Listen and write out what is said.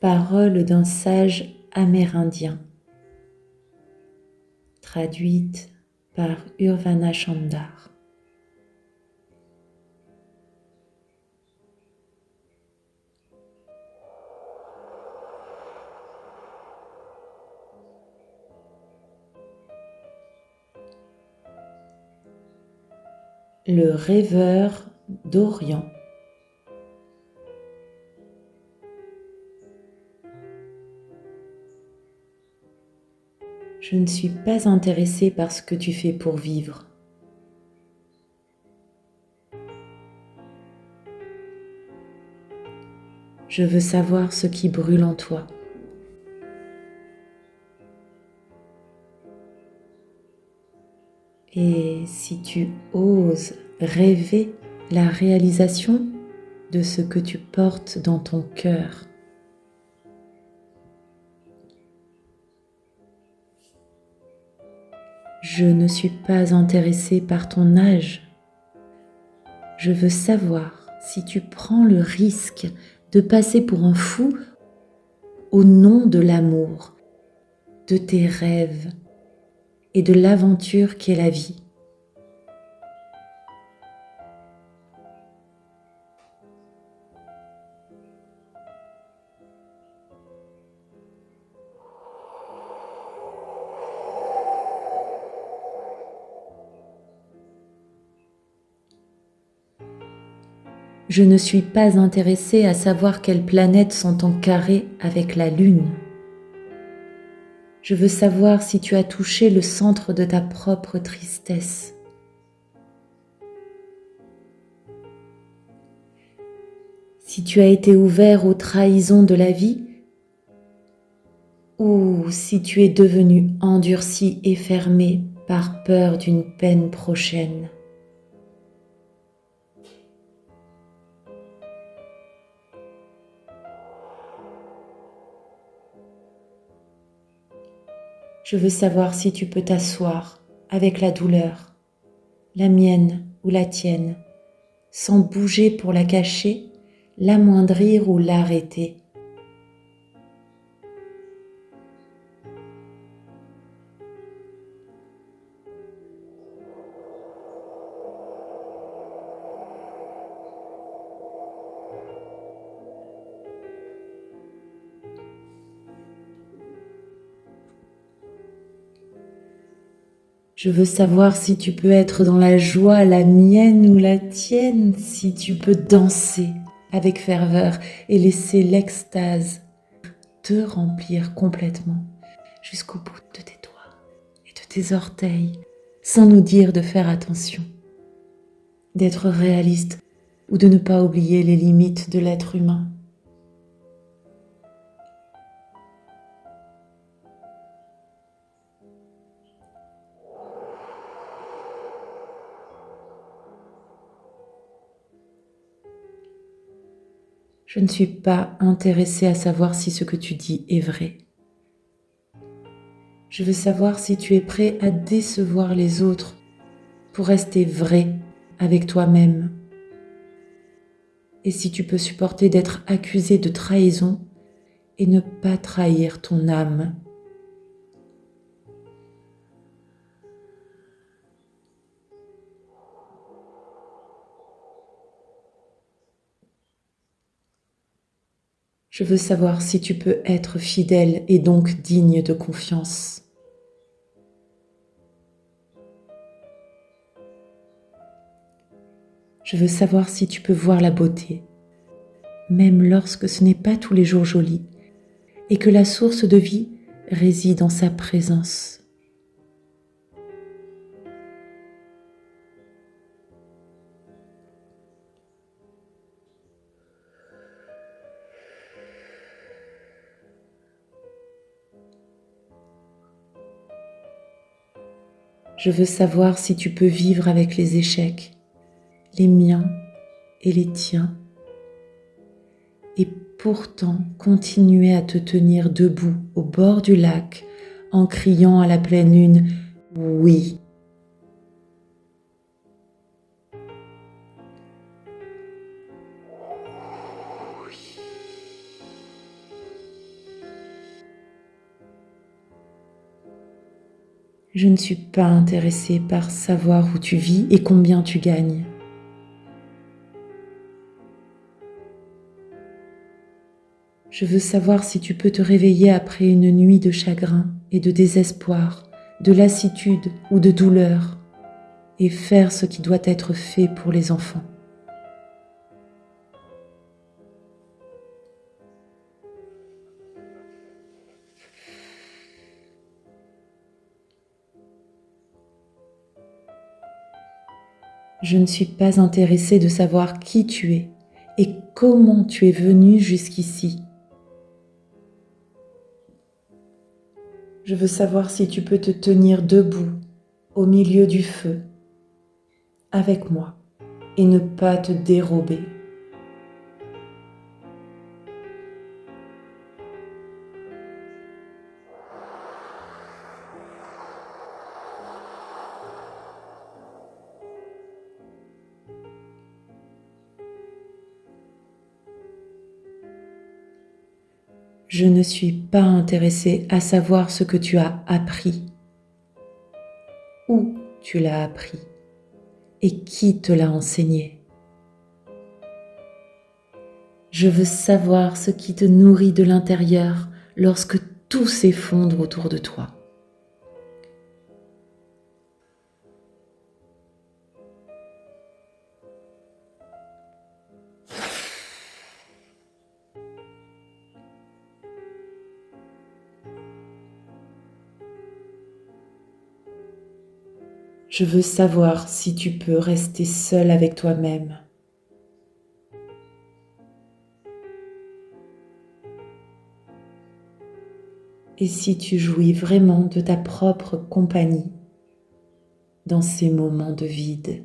Paroles d'un sage amérindien, traduite par Urvana Chandar. Le rêveur d'Orient. Je ne suis pas intéressé par ce que tu fais pour vivre. Je veux savoir ce qui brûle en toi. Et si tu oses rêver la réalisation de ce que tu portes dans ton cœur. Je ne suis pas intéressé par ton âge. Je veux savoir si tu prends le risque de passer pour un fou au nom de l'amour, de tes rêves et de l'aventure qu'est la vie. Je ne suis pas intéressée à savoir quelles planètes sont en carré avec la Lune. Je veux savoir si tu as touché le centre de ta propre tristesse. Si tu as été ouvert aux trahisons de la vie, ou si tu es devenu endurci et fermé par peur d'une peine prochaine. Je veux savoir si tu peux t'asseoir avec la douleur, la mienne ou la tienne, sans bouger pour la cacher, l'amoindrir ou l'arrêter. Je veux savoir si tu peux être dans la joie, la mienne ou la tienne, si tu peux danser avec ferveur et laisser l'extase te remplir complètement jusqu'au bout de tes doigts et de tes orteils, sans nous dire de faire attention, d'être réaliste ou de ne pas oublier les limites de l'être humain. Je ne suis pas intéressée à savoir si ce que tu dis est vrai. Je veux savoir si tu es prêt à décevoir les autres pour rester vrai avec toi-même. Et si tu peux supporter d'être accusé de trahison et ne pas trahir ton âme. Je veux savoir si tu peux être fidèle et donc digne de confiance. Je veux savoir si tu peux voir la beauté, même lorsque ce n'est pas tous les jours joli, et que la source de vie réside en sa présence. Je veux savoir si tu peux vivre avec les échecs, les miens et les tiens, et pourtant continuer à te tenir debout au bord du lac en criant à la pleine lune « Oui ». Je ne suis pas intéressée par savoir où tu vis et combien tu gagnes. Je veux savoir si tu peux te réveiller après une nuit de chagrin et de désespoir, de lassitude ou de douleur, et faire ce qui doit être fait pour les enfants. Je ne suis pas intéressée de savoir qui tu es et comment tu es venu jusqu'ici. Je veux savoir si tu peux te tenir debout au milieu du feu avec moi et ne pas te dérober. Je ne suis pas intéressée à savoir ce que tu as appris, où tu l'as appris et qui te l'a enseigné. Je veux savoir ce qui te nourrit de l'intérieur lorsque tout s'effondre autour de toi. Je veux savoir si tu peux rester seul avec toi-même. Et si tu jouis vraiment de ta propre compagnie dans ces moments de vide.